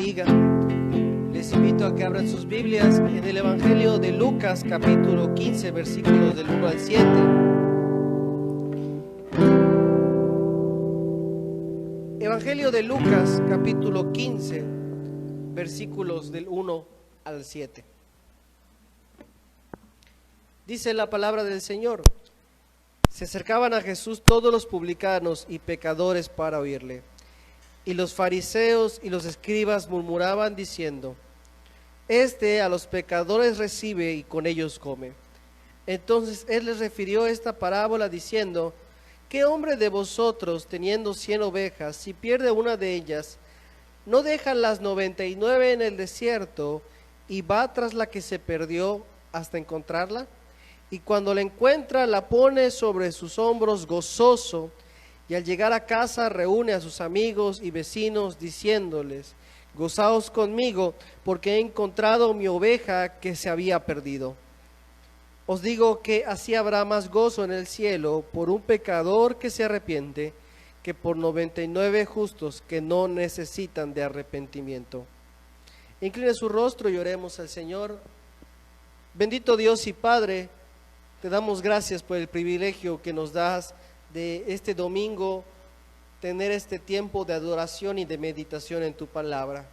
bendiga. Les invito a que abran sus Biblias en el Evangelio de Lucas, capítulo 15, versículos del 1 al 7. Evangelio de Lucas, capítulo 15, versículos del 1 al 7. Dice la palabra del Señor: se acercaban a Jesús todos los publicanos y pecadores para oírle. Y los fariseos y los escribas murmuraban diciendo: Este a los pecadores recibe y con ellos come. Entonces él les refirió esta parábola diciendo: ¿Qué hombre de vosotros, teniendo 100 ovejas, si pierde una de ellas, no deja las 99 en el desierto y va tras la que se perdió hasta encontrarla? Y cuando la encuentra, la pone sobre sus hombros gozoso, y al llegar a casa reúne a sus amigos y vecinos diciéndoles: Gozaos conmigo, porque he encontrado mi oveja que se había perdido. Os digo que así habrá más gozo en el cielo por un pecador que se arrepiente, que por 99 justos que no necesitan de arrepentimiento. Incline su rostro y oremos al Señor. Bendito Dios y Padre, te damos gracias por el privilegio que nos das de este domingo, tener este tiempo de adoración y de meditación en tu palabra.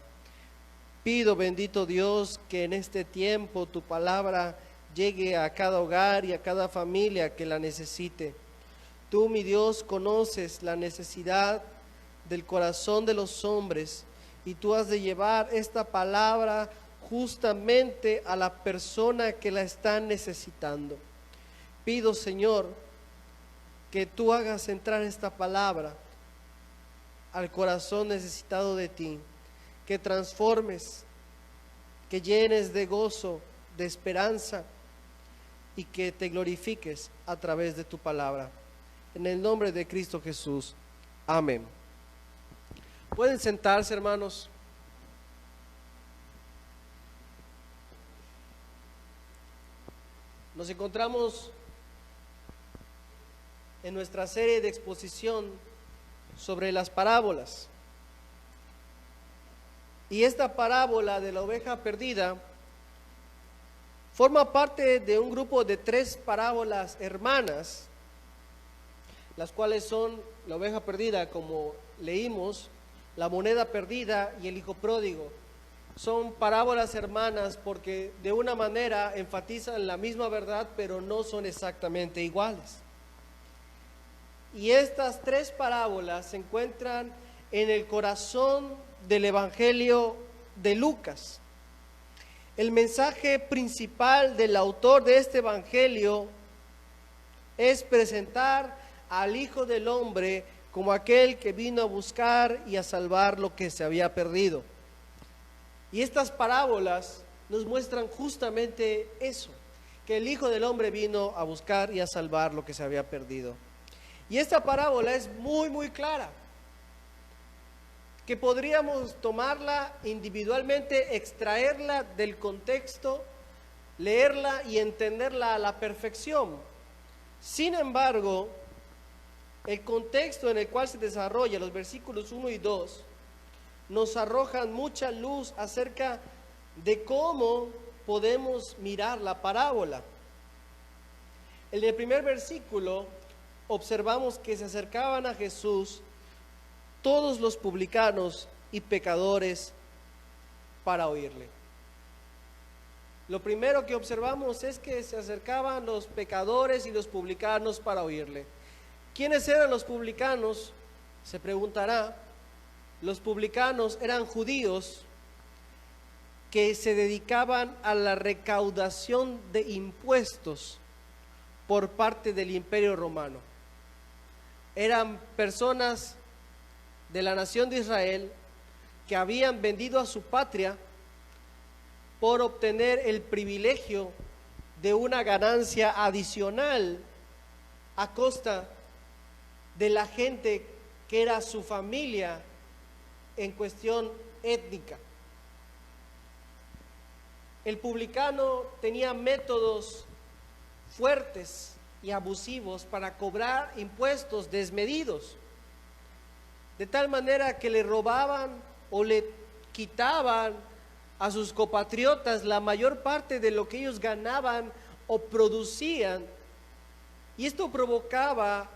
Pido, bendito Dios, que en este tiempo tu palabra llegue a cada hogar y a cada familia que la necesite. Tú, mi Dios, conoces la necesidad del corazón de los hombres y tú has de llevar esta palabra justamente a la persona que la está necesitando. Pido, Señor, que tú hagas entrar esta palabra al corazón necesitado de ti, que transformes, que llenes de gozo, de esperanza y que te glorifiques a través de tu palabra. En el nombre de Cristo Jesús. Amén. ¿Pueden sentarse, hermanos? Nos encontramos en nuestra serie de exposición sobre las parábolas. Y esta parábola de la oveja perdida forma parte de un grupo de 3 parábolas hermanas, las cuales son la oveja perdida, como leímos, la moneda perdida y el hijo pródigo. Son parábolas hermanas porque de una manera enfatizan la misma verdad, pero no son exactamente iguales. Y estas 3 parábolas se encuentran en el corazón del Evangelio de Lucas. El mensaje principal del autor de este Evangelio es presentar al Hijo del Hombre como aquel que vino a buscar y a salvar lo que se había perdido. Y estas parábolas nos muestran justamente eso, que el Hijo del Hombre vino a buscar y a salvar lo que se había perdido. Y esta parábola es muy clara, que podríamos tomarla individualmente, extraerla del contexto, leerla y entenderla a la perfección. Sin embargo, el contexto en el cual se desarrolla, los versículos 1 y 2, nos arrojan mucha luz acerca de cómo podemos mirar la parábola. En el primer versículo observamos que se acercaban a Jesús todos los publicanos y pecadores para oírle. Lo primero que observamos es que se acercaban los pecadores y los publicanos para oírle. ¿Quiénes eran los publicanos? Se preguntará. Los publicanos eran judíos que se dedicaban a la recaudación de impuestos por parte del Imperio Romano. Eran personas de la nación de Israel que habían vendido a su patria por obtener el privilegio de una ganancia adicional a costa de la gente que era su familia en cuestión étnica. El publicano tenía métodos fuertes y abusivos para cobrar impuestos desmedidos, de tal manera que le robaban o le quitaban a sus compatriotas la mayor parte de lo que ellos ganaban o producían, y esto provocaba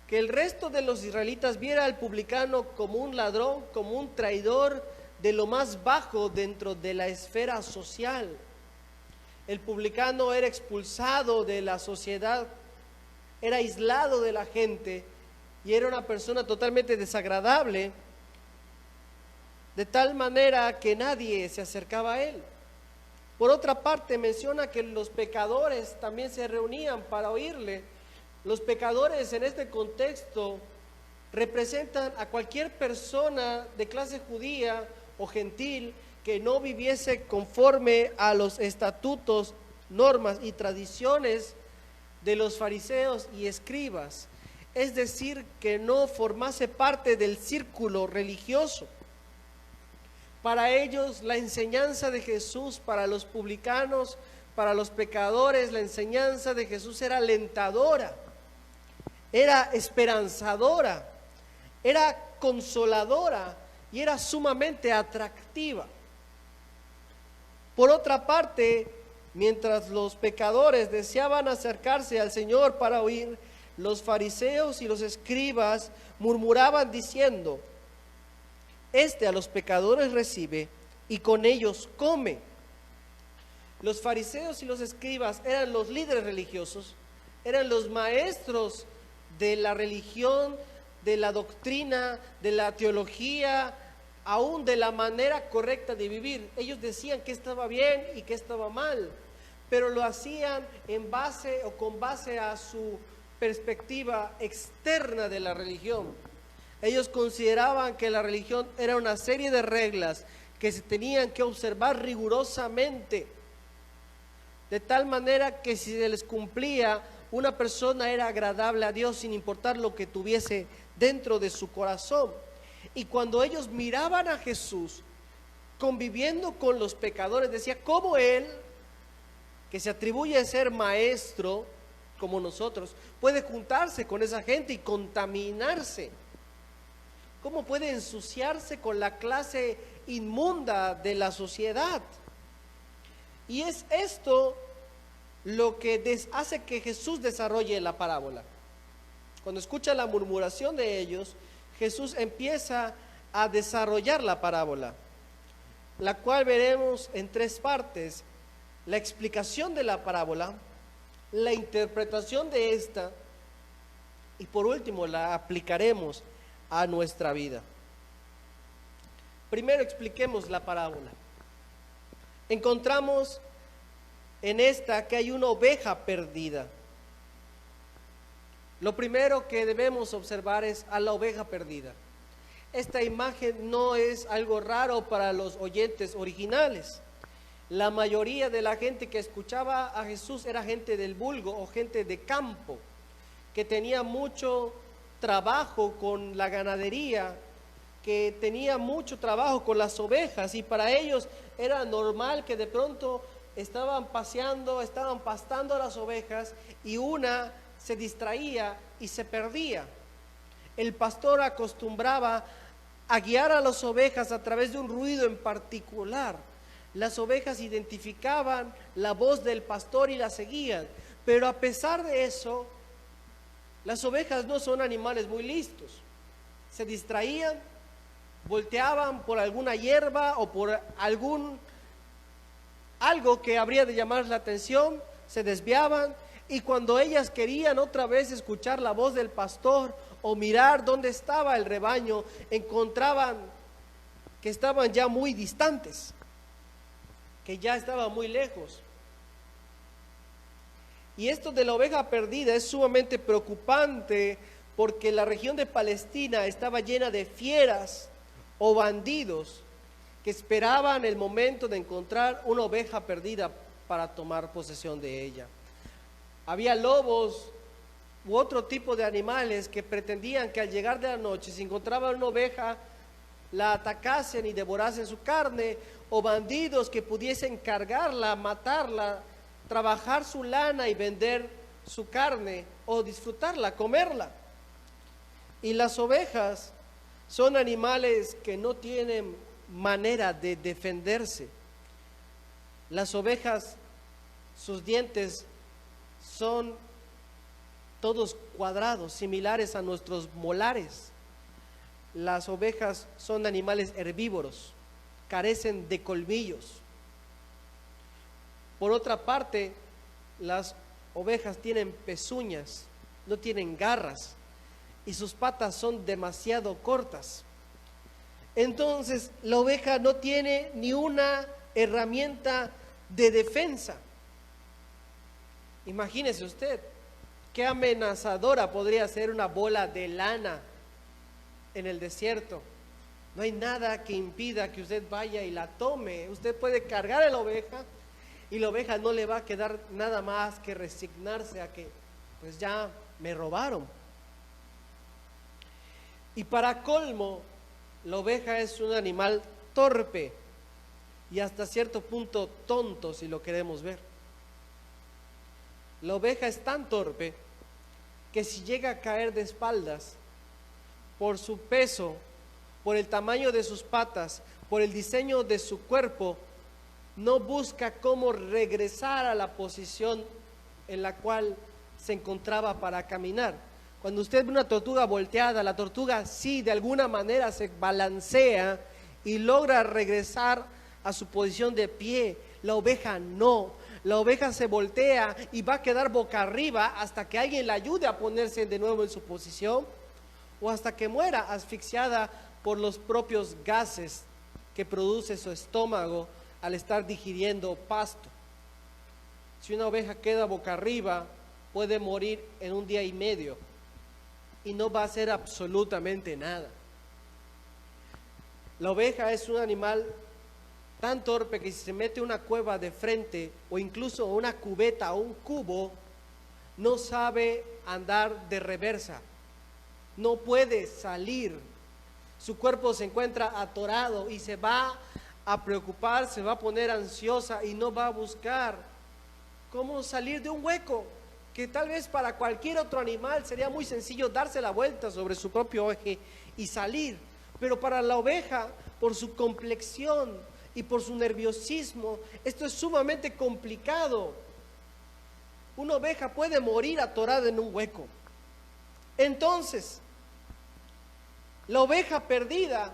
que el resto de los israelitas viera al publicano como un ladrón, como un traidor de lo más bajo dentro de la esfera social. El publicano era expulsado de la sociedad, era aislado de la gente y era una persona totalmente desagradable, de tal manera que nadie se acercaba a él. Por otra parte, menciona que los pecadores también se reunían para oírle. Los pecadores en este contexto representan a cualquier persona de clase judía o gentil que no viviese conforme a los estatutos, normas y tradiciones de los fariseos y escribas, es decir, que no formase parte del círculo religioso. Para ellos la enseñanza de Jesús, para los publicanos, para los pecadores, la enseñanza de Jesús era alentadora, era esperanzadora, era consoladora y era sumamente atractiva. Por otra parte, mientras los pecadores deseaban acercarse al Señor para oír, los fariseos y los escribas murmuraban diciendo: este a los pecadores recibe y con ellos come. Los fariseos y los escribas eran los líderes religiosos, eran los maestros de la religión, de la doctrina, de la teología, aún de la manera correcta de vivir. Ellos decían que estaba bien y que estaba mal, pero lo hacían en base o con base a su perspectiva externa de la religión. Ellos consideraban que la religión era una serie de reglas que se tenían que observar rigurosamente, de tal manera que si se les cumplía, una persona era agradable a Dios sin importar lo que tuviese dentro de su corazón. Y cuando ellos miraban a Jesús conviviendo con los pecadores, decía: ¿cómo él, que se atribuye a ser maestro como nosotros, puede juntarse con esa gente y contaminarse? ¿Cómo puede ensuciarse con la clase inmunda de la sociedad? Y es esto lo que hace que Jesús desarrolle la parábola. Cuando escucha la murmuración de ellos, Jesús empieza a desarrollar la parábola, la cual veremos en tres partes: la explicación de la parábola, la interpretación de esta y por último la aplicaremos a nuestra vida. Primero expliquemos la parábola. Encontramos en esta que hay una oveja perdida. Lo primero que debemos observar es a la oveja perdida. Esta imagen no es algo raro para los oyentes originales. La mayoría de la gente que escuchaba a Jesús era gente del vulgo o gente de campo, que tenía mucho trabajo con la ganadería, que tenía mucho trabajo con las ovejas, y para ellos era normal que de pronto estaban paseando, estaban pastando las ovejas y una se distraía y se perdía. El pastor acostumbraba a guiar a las ovejas a través de un ruido en particular. Las ovejas identificaban la voz del pastor y la seguían, pero a pesar de eso, las ovejas no son animales muy listos. Se distraían, volteaban por alguna hierba o por algo que habría de llamar la atención, se desviaban, y cuando ellas querían otra vez escuchar la voz del pastor o mirar dónde estaba el rebaño, encontraban que estaban ya muy distantes, que ya estaban muy lejos. Y esto de la oveja perdida es sumamente preocupante, porque la región de Palestina estaba llena de fieras o bandidos que esperaban el momento de encontrar una oveja perdida para tomar posesión de ella. Había lobos u otro tipo de animales que pretendían que al llegar de la noche, si encontraban una oveja, la atacasen y devorasen su carne, o bandidos que pudiesen cargarla, matarla, trabajar su lana y vender su carne, o disfrutarla, comerla. Y las ovejas son animales que no tienen manera de defenderse. Las ovejas, sus dientes son todos cuadrados, similares a nuestros molares. Las ovejas son animales herbívoros, carecen de colmillos. Por otra parte, las ovejas tienen pezuñas, no tienen garras, y sus patas son demasiado cortas. Entonces, la oveja no tiene ni una herramienta de defensa. Imagínese usted, qué amenazadora podría ser una bola de lana en el desierto. No hay nada que impida que usted vaya y la tome. Usted puede cargar a la oveja y la oveja no le va a quedar nada más que resignarse a que pues ya me robaron. Y para colmo, la oveja es un animal torpe y hasta cierto punto tonto, si lo queremos ver. La oveja es tan torpe que si llega a caer de espaldas, por su peso, por el tamaño de sus patas, por el diseño de su cuerpo, no busca cómo regresar a la posición en la cual se encontraba para caminar. Cuando usted ve una tortuga volteada, la tortuga sí de alguna manera se balancea y logra regresar a su posición de pie. La oveja no. La oveja se voltea y va a quedar boca arriba hasta que alguien la ayude a ponerse de nuevo en su posición, o hasta que muera asfixiada por los propios gases que produce su estómago al estar digiriendo pasto. Si una oveja queda boca arriba, puede morir en 1 día y medio y no va a hacer absolutamente nada. La oveja es un animal tan torpe que si se mete una cueva de frente o incluso una cubeta o un cubo, no sabe andar de reversa, no puede salir. Su cuerpo se encuentra atorado y se va a preocupar, se va a poner ansiosa y no va a buscar cómo salir de un hueco que tal vez para cualquier otro animal sería muy sencillo darse la vuelta sobre su propio eje y salir, pero para la oveja, por su complexión y por su nerviosismo, esto es sumamente complicado. Una oveja puede morir atorada en un hueco. Entonces, la oveja perdida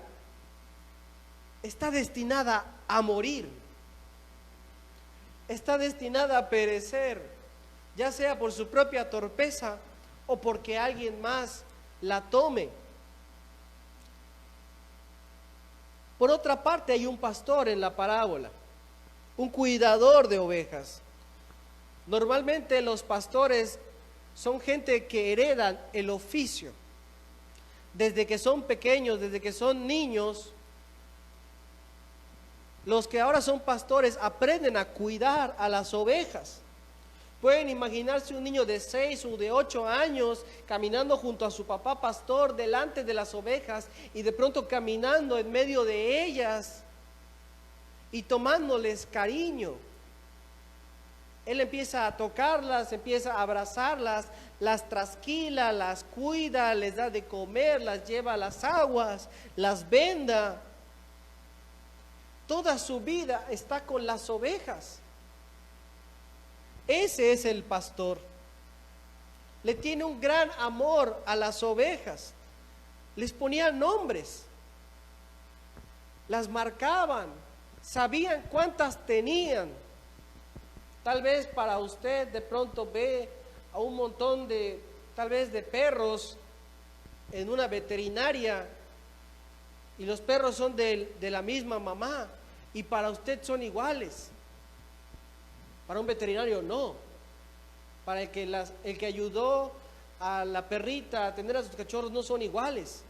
está destinada a morir, está destinada a perecer, ya sea por su propia torpeza o porque alguien más la tome. Por otra parte, hay un pastor en la parábola, un cuidador de ovejas. Normalmente los pastores son gente que heredan el oficio. Desde que son pequeños, desde que son niños, los que ahora son pastores aprenden a cuidar a las ovejas. Pueden imaginarse un niño de 6 o de 8 años caminando junto a su papá pastor delante de las ovejas y de pronto caminando en medio de ellas y tomándoles cariño. Él empieza a tocarlas, empieza a abrazarlas, las trasquila, las cuida, les da de comer, las lleva a las aguas, las venda. Toda su vida está con las ovejas. Ese es el pastor. Le tiene un gran amor a las ovejas. Les ponía nombres, las marcaban, sabían cuántas tenían. Tal vez para usted de pronto ve a un montón de, tal vez de perros en una veterinaria y los perros son de la misma mamá y para usted son iguales. Para un veterinario no. Para el que ayudó a la perrita a tener a sus cachorros no son iguales.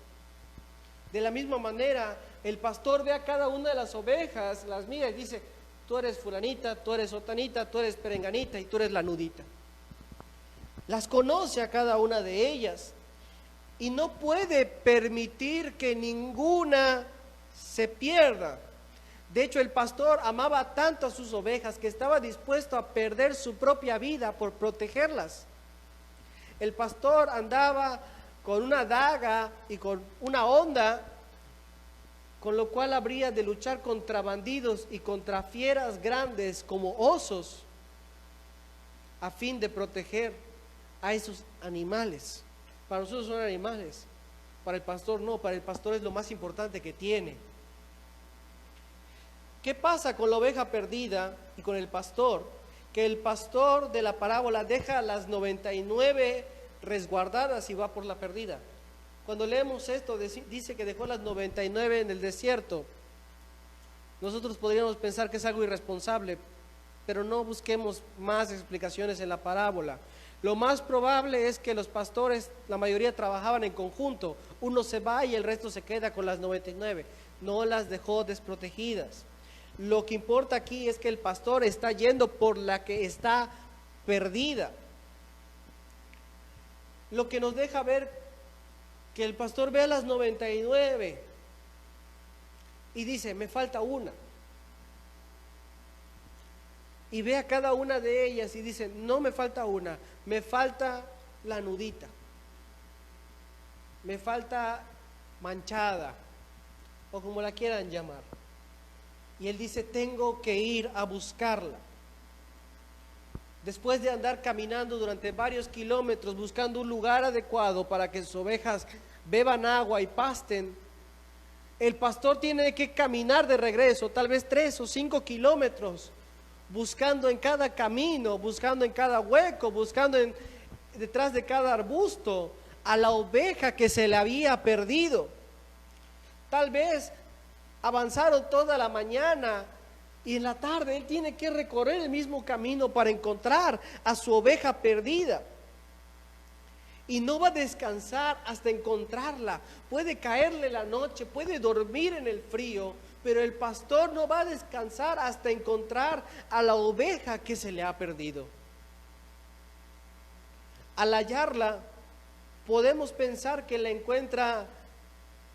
De la misma manera, el pastor ve a cada una de las ovejas, las mira y dice: tú eres fulanita, tú eres sotanita, tú eres perenganita y tú eres lanudita. Las conoce a cada una de ellas y no puede permitir que ninguna se pierda. De hecho, el pastor amaba tanto a sus ovejas que estaba dispuesto a perder su propia vida por protegerlas. El pastor andaba con una daga y con una honda con lo cual habría de luchar contra bandidos y contra fieras grandes como osos, a fin de proteger a esos animales. Para nosotros son animales, para el pastor no, para el pastor es lo más importante que tiene. ¿Qué pasa con la oveja perdida y con el pastor? Que el pastor de la parábola deja las 99 resguardadas y va por la perdida. Cuando leemos esto, dice que dejó las 99 en el desierto. Nosotros podríamos pensar que es algo irresponsable, pero no busquemos más explicaciones en la parábola. Lo más probable es que los pastores, la mayoría trabajaban en conjunto. Uno se va y el resto se queda con las 99. No las dejó desprotegidas. Lo que importa aquí es que el pastor está yendo por la que está perdida. Lo que nos deja ver que el pastor ve a las 99 y dice, me falta una. Y ve a cada una de ellas y dice, no me falta una, me falta la nudita, me falta manchada, o como la quieran llamar. Y él dice, tengo que ir a buscarla. Después de andar caminando durante varios kilómetros buscando un lugar adecuado para que sus ovejas beban agua y pasten, el pastor tiene que caminar de regreso, tal vez 3 o 5 kilómetros, buscando en cada camino, buscando en cada hueco, buscando detrás de cada arbusto a la oveja que se le había perdido. Tal vez avanzaron toda la mañana y en la tarde él tiene que recorrer el mismo camino para encontrar a su oveja perdida. Y no va a descansar hasta encontrarla. Puede caerle la noche, puede dormir en el frío, pero el pastor no va a descansar hasta encontrar a la oveja que se le ha perdido. Al hallarla, podemos pensar que la encuentra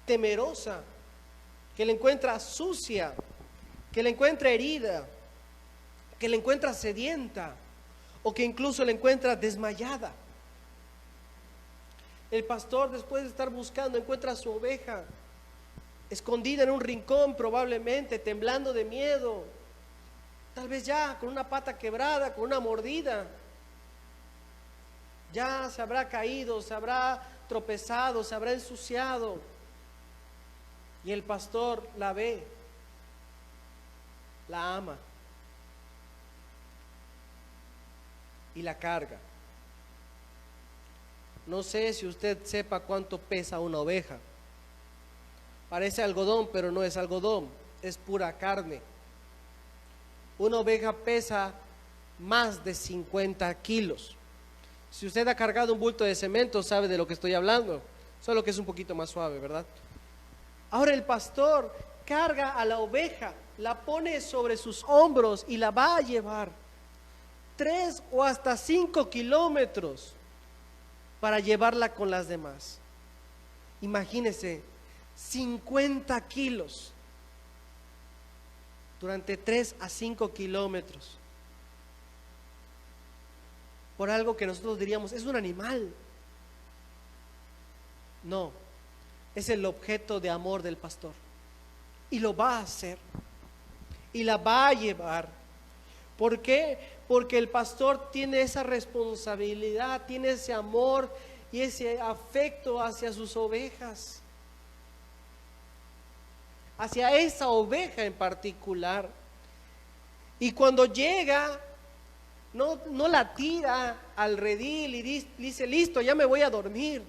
temerosa, que la encuentra sucia, que la encuentra herida, que la encuentra sedienta o que incluso la encuentra desmayada. El pastor, después de estar buscando, encuentra a su oveja escondida en un rincón, probablemente temblando de miedo, tal vez ya con una pata quebrada, con una mordida. Ya se habrá caído, se habrá tropezado, se habrá ensuciado. Y el pastor la ve, la ama y la carga. No sé si usted sepa cuánto pesa una oveja. Parece algodón, pero no es algodón, es pura carne. Una oveja pesa más de 50 kilos. Si usted ha cargado un bulto de cemento, sabe de lo que estoy hablando, solo que es un poquito más suave, ¿verdad? Ahora el pastor carga a la oveja, la pone sobre sus hombros y la va a llevar 3 o hasta 5 kilómetros para llevarla con las demás. Imagínese, 50 kilos durante 3 a 5 kilómetros por algo que nosotros diríamos es un animal. No, es el objeto de amor del pastor y lo va a hacer y la va a llevar. ¿Por qué? Porque el pastor tiene esa responsabilidad, tiene ese amor y ese afecto hacia sus ovejas, hacia esa oveja en particular. Y cuando llega, no la tira al redil y dice, listo, ya me voy a dormir.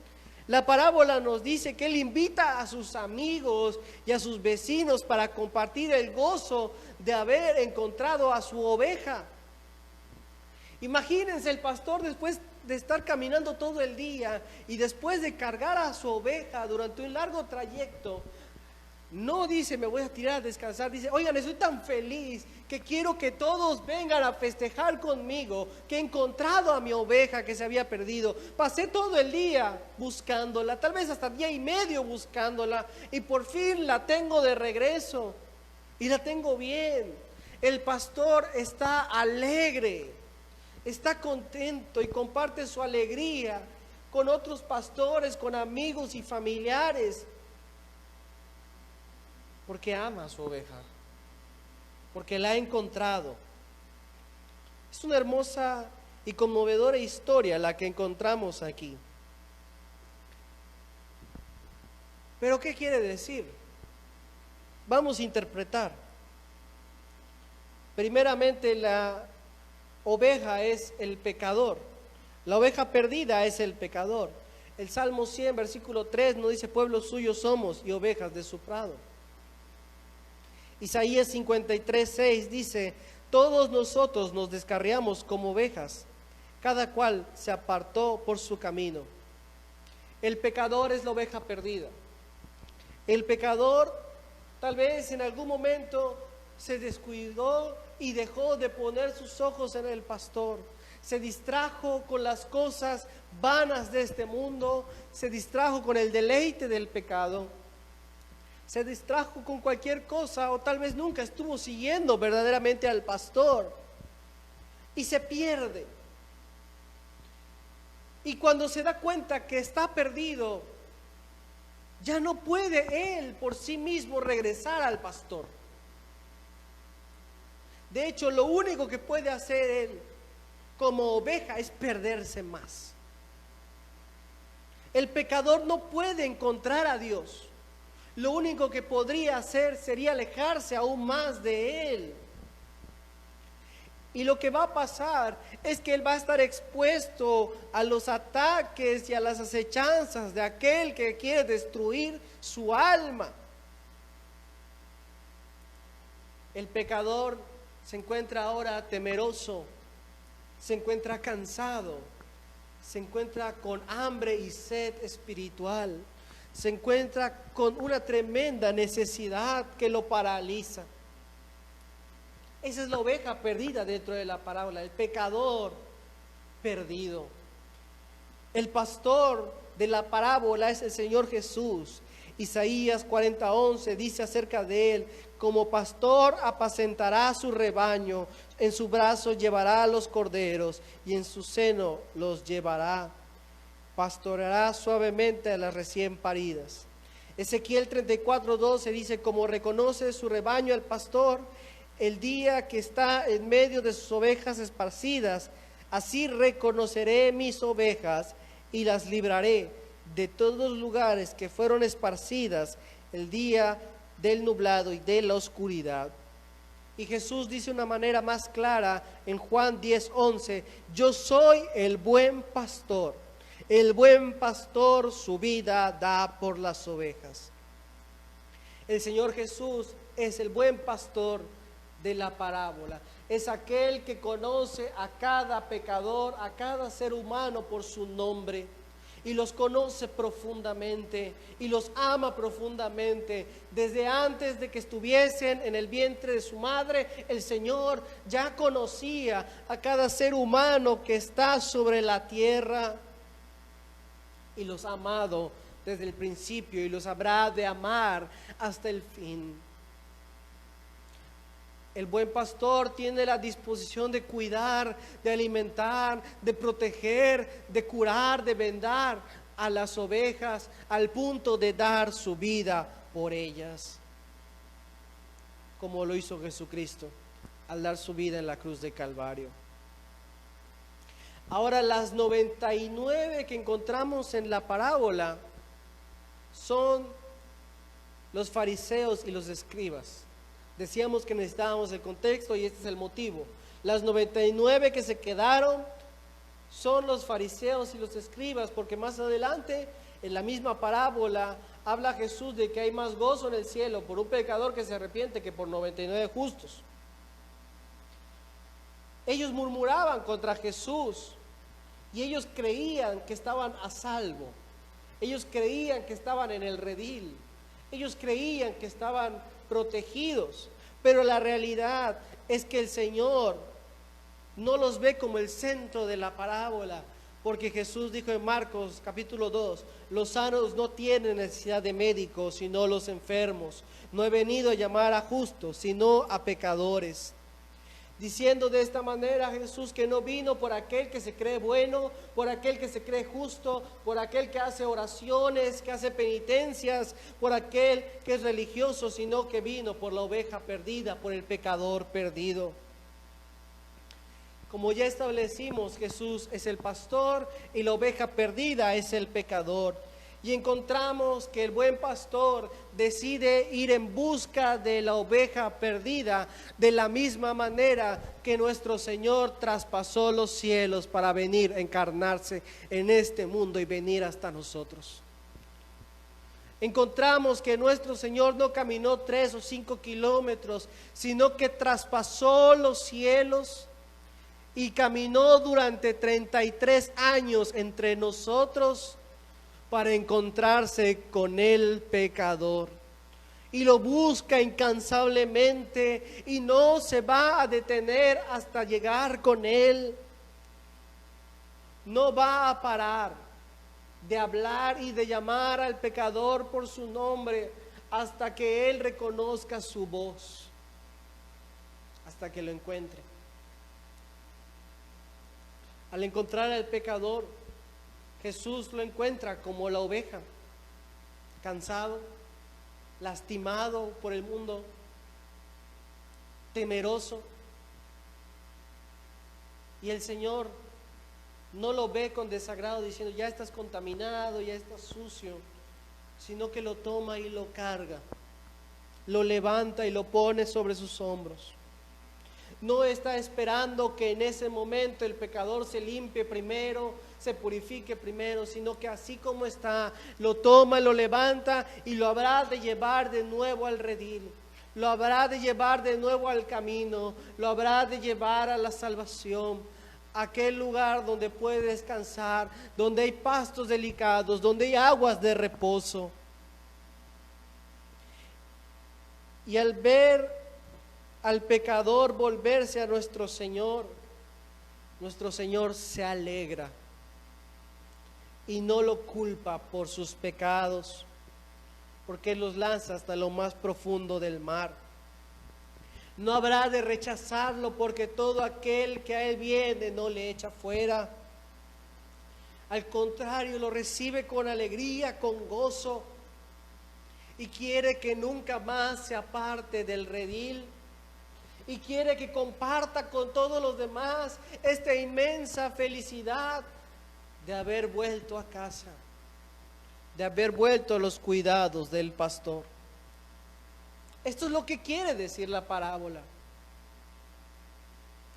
La parábola nos dice que él invita a sus amigos y a sus vecinos para compartir el gozo de haber encontrado a su oveja. Imagínense el pastor después de estar caminando todo el día y después de cargar a su oveja durante un largo trayecto, no dice me voy a tirar a descansar, dice oigan, estoy tan feliz que quiero que todos vengan a festejar conmigo que he encontrado a mi oveja que se había perdido. Pasé todo el día buscándola, tal vez hasta día y medio buscándola, y por fin la tengo de regreso y la tengo bien. El pastor está alegre, está contento y comparte su alegría con otros pastores, con amigos y familiares, porque ama a su oveja, porque la ha encontrado. Es una hermosa y conmovedora historia la que encontramos aquí. Pero ¿qué quiere decir? Vamos a interpretar. Primeramente, la oveja es el pecador. La oveja perdida es el pecador. El Salmo 100, versículo 3 nos dice: pueblo suyo somos y ovejas de su prado. Isaías 53, 6 dice: todos nosotros nos descarriamos como ovejas, cada cual se apartó por su camino. El pecador es la oveja perdida. El pecador tal vez en algún momento se descuidó y dejó de poner sus ojos en el pastor. Se distrajo con las cosas vanas de este mundo, se distrajo con el deleite del pecado, se distrajo con cualquier cosa, o tal vez nunca estuvo siguiendo verdaderamente al pastor y se pierde. Y cuando se da cuenta que está perdido, ya no puede él por sí mismo regresar al pastor. De hecho, lo único que puede hacer él como oveja es perderse más. El pecador no puede encontrar a Dios. Lo único que podría hacer sería alejarse aún más de Él. Y lo que va a pasar es que él va a estar expuesto a los ataques y a las acechanzas de aquel que quiere destruir su alma. El pecador se encuentra ahora temeroso, se encuentra cansado, se encuentra con hambre y sed espiritual, se encuentra con una tremenda necesidad que lo paraliza. Esa es la oveja perdida dentro de la parábola, el pecador perdido. El pastor de la parábola es el Señor Jesús. Isaías 40:11 dice acerca de él: como pastor apacentará su rebaño, en su brazo llevará a los corderos y en su seno los llevará. Pastoreará suavemente a las recién paridas. Ezequiel 34:12 dice: como reconoce su rebaño el pastor, el día que está en medio de sus ovejas esparcidas, así reconoceré mis ovejas y las libraré de todos los lugares que fueron esparcidas el día del nublado y de la oscuridad. Y Jesús dice de una manera más clara en Juan 10:11: yo soy el buen pastor. El buen pastor su vida da por las ovejas. El Señor Jesús es el buen pastor de la parábola. Es aquel que conoce a cada pecador, a cada ser humano por su nombre, y los conoce profundamente y los ama profundamente. Desde antes de que estuviesen en el vientre de su madre, el Señor ya conocía a cada ser humano que está sobre la tierra y los ha amado desde el principio y los habrá de amar hasta el fin. El buen pastor tiene la disposición de cuidar, de alimentar, de proteger, de curar, de vendar a las ovejas al punto de dar su vida por ellas, como lo hizo Jesucristo al dar su vida en la cruz de Calvario. Ahora, las 99 que encontramos en la parábola son los fariseos y los escribas. Decíamos que necesitábamos el contexto y este es el motivo. Las 99 que se quedaron son los fariseos y los escribas, porque más adelante en la misma parábola habla Jesús de que hay más gozo en el cielo por un pecador que se arrepiente que por 99 justos. Ellos murmuraban contra Jesús y ellos creían que estaban a salvo. Ellos creían que estaban en el redil. Ellos creían que estaban protegidos, pero la realidad es que el Señor no los ve como el centro de la parábola, porque Jesús dijo en Marcos capítulo 2: los sanos no tienen necesidad de médicos, sino los enfermos. No he venido a llamar a justos, sino a pecadores. diciendo de esta manera Jesús que no vino por aquel que se cree bueno, por aquel que se cree justo, por aquel que hace oraciones, que hace penitencias, por aquel que es religioso, sino que vino por la oveja perdida, por el pecador perdido. Como ya establecimos, Jesús es el pastor y la oveja perdida es el pecador. Y encontramos que el buen pastor decide ir en busca de la oveja perdida de la misma manera que nuestro Señor traspasó los cielos para venir a encarnarse en este mundo y venir hasta nosotros. Encontramos que nuestro Señor no caminó 3 o 5 kilómetros, sino que traspasó los cielos y caminó durante 33 años entre nosotros para encontrarse con el pecador. Y lo busca incansablemente y no se va a detener hasta llegar con él. No va a parar de hablar y de llamar al pecador por su nombre hasta que él reconozca su voz, hasta que lo encuentre. Al encontrar al pecador, Jesús lo encuentra como la oveja, cansado, lastimado por el mundo, temeroso. Y el Señor no lo ve con desagrado diciendo, ya estás contaminado, ya estás sucio, sino que lo toma y lo carga, lo levanta y lo pone sobre sus hombros. No está esperando que en ese momento el pecador se limpie primero, se purifique primero, sino que así como está, lo toma, lo levanta y lo habrá de llevar de nuevo al redil, lo habrá de llevar de nuevo al camino, lo habrá de llevar a la salvación, a aquel lugar donde puede descansar, donde hay pastos delicados, donde hay aguas de reposo. Y al ver al pecador volverse a nuestro Señor se alegra y no lo culpa por sus pecados, porque los lanza hasta lo más profundo del mar. No habrá de rechazarlo, porque todo aquel que a él viene no le echa fuera. Al contrario, lo recibe con alegría, con gozo, y quiere que nunca más se aparte del redil. Y quiere que comparta con todos los demás esta inmensa felicidad de haber vuelto a casa, de haber vuelto a los cuidados del pastor. Esto es lo que quiere decir la parábola,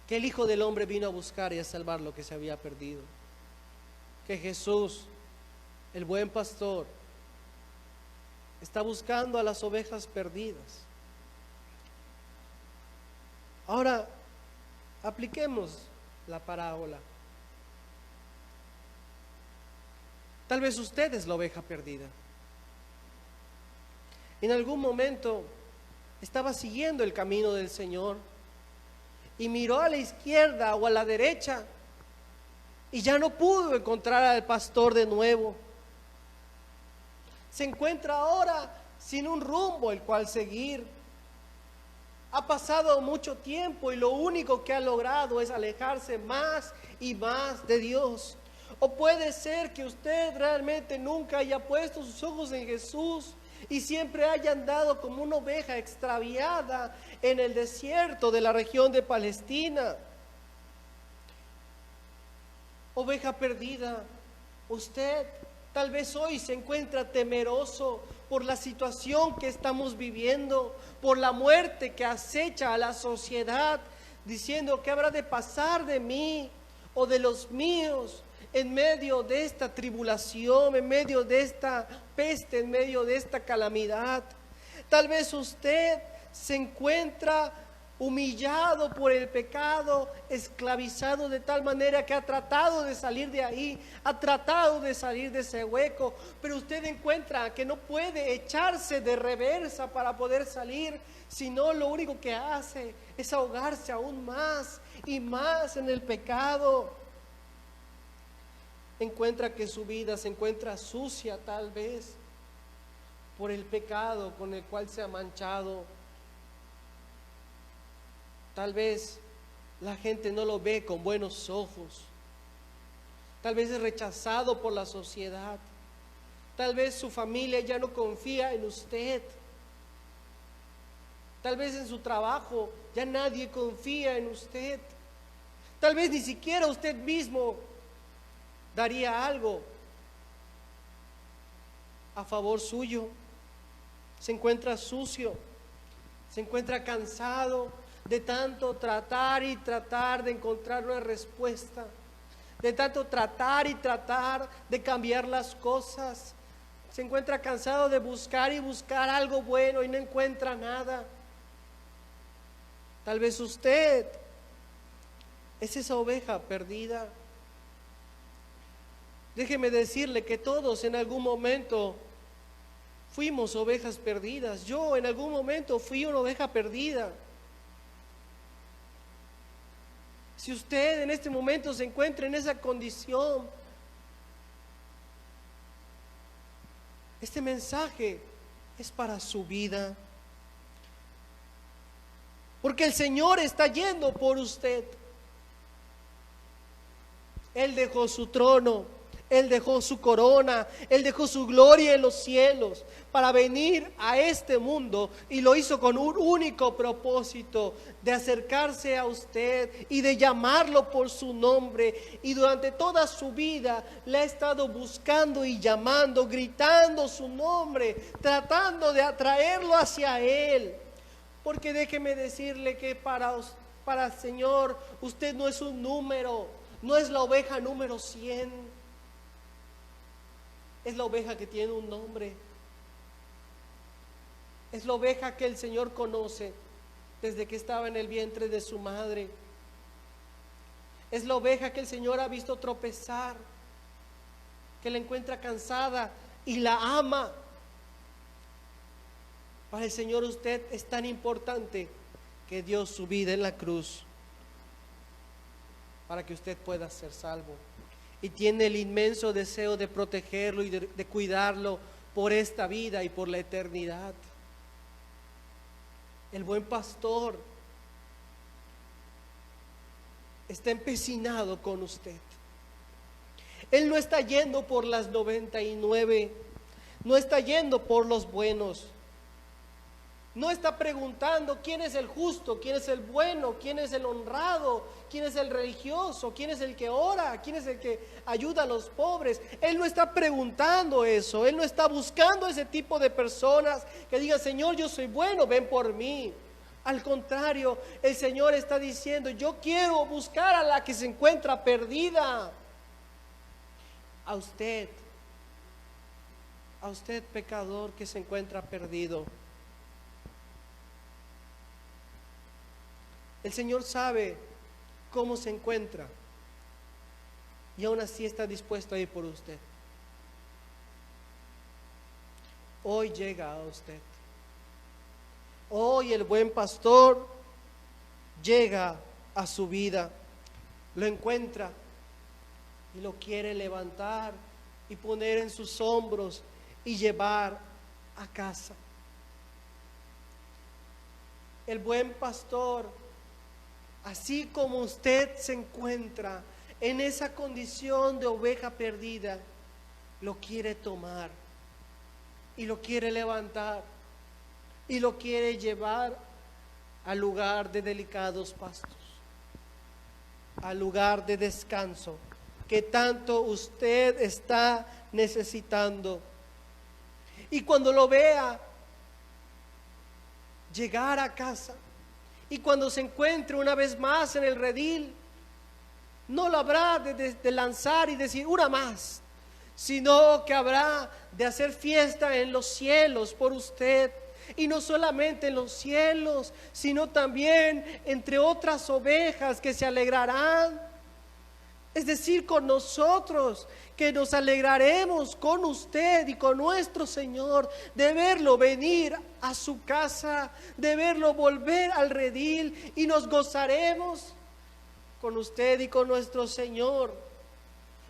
que el Hijo del Hombre vino a buscar y a salvar lo que se había perdido, que Jesús, el buen pastor, está buscando a las ovejas perdidas. Ahora, apliquemos la parábola. Tal vez usted es la oveja perdida. En algún momento estaba siguiendo el camino del Señor y miró a la izquierda o a la derecha y ya no pudo encontrar al pastor de nuevo. Se encuentra ahora sin un rumbo el cual seguir. Ha pasado mucho tiempo y lo único que ha logrado es alejarse más y más de Dios. O puede ser que usted realmente nunca haya puesto sus ojos en Jesús y siempre haya andado como una oveja extraviada en el desierto de la región de Palestina. Oveja perdida, usted tal vez hoy se encuentra temeroso por la situación que estamos viviendo, por la muerte que acecha a la sociedad, diciendo ¿qué habrá de pasar de mí o de los míos en medio de esta tribulación, en medio de esta peste, en medio de esta calamidad? Tal vez usted se encuentra humillado por el pecado, esclavizado de tal manera que ha tratado de salir de ahí, ha tratado de salir de ese hueco, pero usted encuentra que no puede echarse de reversa para poder salir, sino lo único que hace es ahogarse aún más y más en el pecado. Encuentra que su vida se encuentra sucia tal vez por el pecado con el cual se ha manchado. Tal vez La gente no lo ve con buenos ojos. Tal vez es rechazado por la sociedad. Tal vez su familia ya no confía en usted. Tal vez en su trabajo ya nadie confía en usted. Tal vez ni siquiera usted mismo daría algo a favor suyo. Se encuentra sucio, se encuentra cansado de tanto tratar y tratar de encontrar una respuesta, de tanto tratar y tratar de cambiar las cosas. Se encuentra cansado de buscar y buscar algo bueno y no encuentra nada. Tal vez usted es esa oveja perdida. Déjeme decirle que todos en algún momento fuimos ovejas perdidas. Yo en algún momento fui una oveja perdida. Si usted en este momento se encuentra en esa condición, este mensaje es para su vida. Porque el Señor está yendo por usted. Él dejó su trono, Él dejó su corona, Él dejó su gloria en los cielos para venir a este mundo, y lo hizo con un único propósito: de acercarse a usted y de llamarlo por su nombre. Y durante toda su vida le ha estado buscando y llamando, gritando su nombre, tratando de atraerlo hacia Él. Porque déjeme decirle que para el Señor usted no es un número, no es la oveja número 100. Es la oveja que tiene un nombre. Es la oveja que el Señor conoce desde que estaba en el vientre de su madre. Es la oveja que el Señor ha visto tropezar, que la encuentra cansada y la ama. Para el Señor usted es tan importante que dio su vida en la cruz para que usted pueda ser salvo. Y tiene el inmenso deseo de protegerlo y de cuidarlo por esta vida y por la eternidad. El buen pastor está empecinado con usted. Él no está yendo por las 99, no está yendo por los buenos. No está preguntando quién es el justo, quién es el bueno, quién es el honrado, quién es el religioso, quién es el que ora, quién es el que ayuda a los pobres. Él no está preguntando eso. Él no está buscando ese tipo de personas que digan: Señor, yo soy bueno, ven por mí. Al contrario, el Señor está diciendo: yo quiero buscar a la que se encuentra perdida. A usted pecador que se encuentra perdido. El Señor sabe cómo se encuentra y aún así está dispuesto a ir por usted. Hoy llega a usted. Hoy el buen pastor llega a su vida, lo encuentra y lo quiere levantar y poner en sus hombros y llevar a casa. El buen pastor, así como usted se encuentra en esa condición de oveja perdida, lo quiere tomar y lo quiere levantar y lo quiere llevar al lugar de delicados pastos, al lugar de descanso que tanto usted está necesitando. Y cuando lo vea llegar a casa, y cuando se encuentre una vez más en el redil, no lo habrá de lanzar y decir una más, sino que habrá de hacer fiesta en los cielos por usted. Y no solamente en los cielos, sino también entre otras ovejas que se alegrarán. Es decir, con nosotros, que nos alegraremos con usted y con nuestro Señor de verlo venir a su casa, de verlo volver al redil, y nos gozaremos con usted y con nuestro Señor.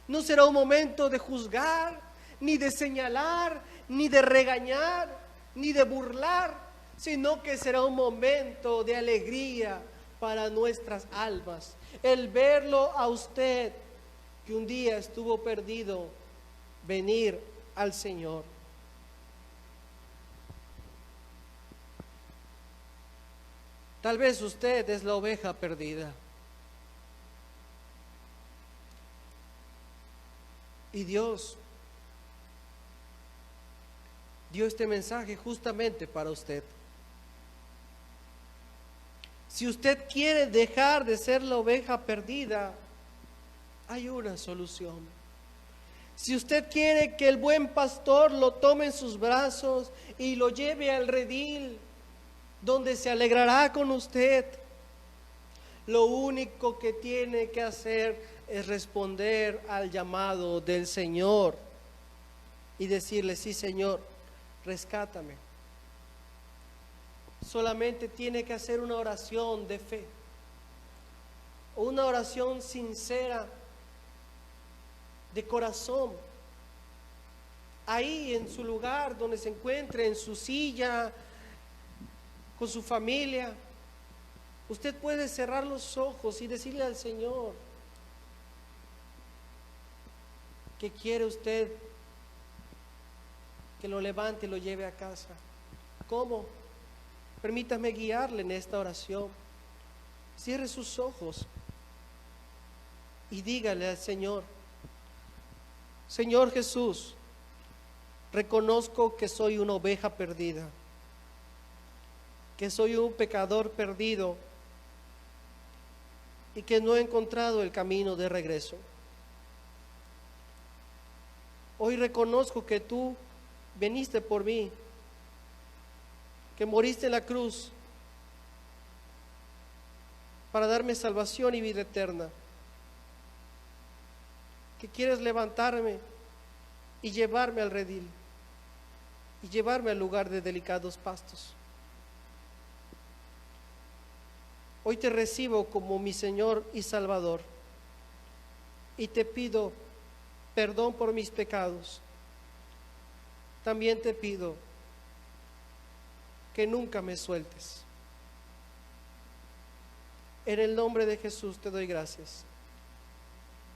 No será un momento de juzgar, ni de señalar, ni de regañar, ni de burlar, sino que será un momento de alegría para nuestras almas. El verlo a usted, que un día estuvo perdido, venir al Señor. Tal vez usted es la oveja perdida. Y Dios dio este mensaje justamente para usted. Si usted quiere dejar de ser la oveja perdida, hay una solución. Si usted quiere que el buen pastor lo tome en sus brazos y lo lleve al redil, donde se alegrará con usted, lo único que tiene que hacer es responder al llamado del Señor y decirle: sí, Señor, rescátame. Solamente tiene que hacer una oración de fe, una oración sincera, de corazón. Ahí en su lugar donde se encuentre, en su silla, con su familia, usted puede cerrar los ojos y decirle al Señor que quiere usted que lo levante y lo lleve a casa. ¿Cómo? Permítame guiarle en esta oración. Cierre sus ojos y dígale al Señor: Señor Jesús, reconozco que soy una oveja perdida, que soy un pecador perdido y que no he encontrado el camino de regreso. Hoy reconozco que tú viniste por mí, que moriste en la cruz para darme salvación y vida eterna, que quieres levantarme y llevarme al redil y llevarme al lugar de delicados pastos. Hoy te recibo como mi Señor y Salvador y te pido perdón por mis pecados. También te pido que nunca me sueltes. En el nombre de Jesús te doy gracias.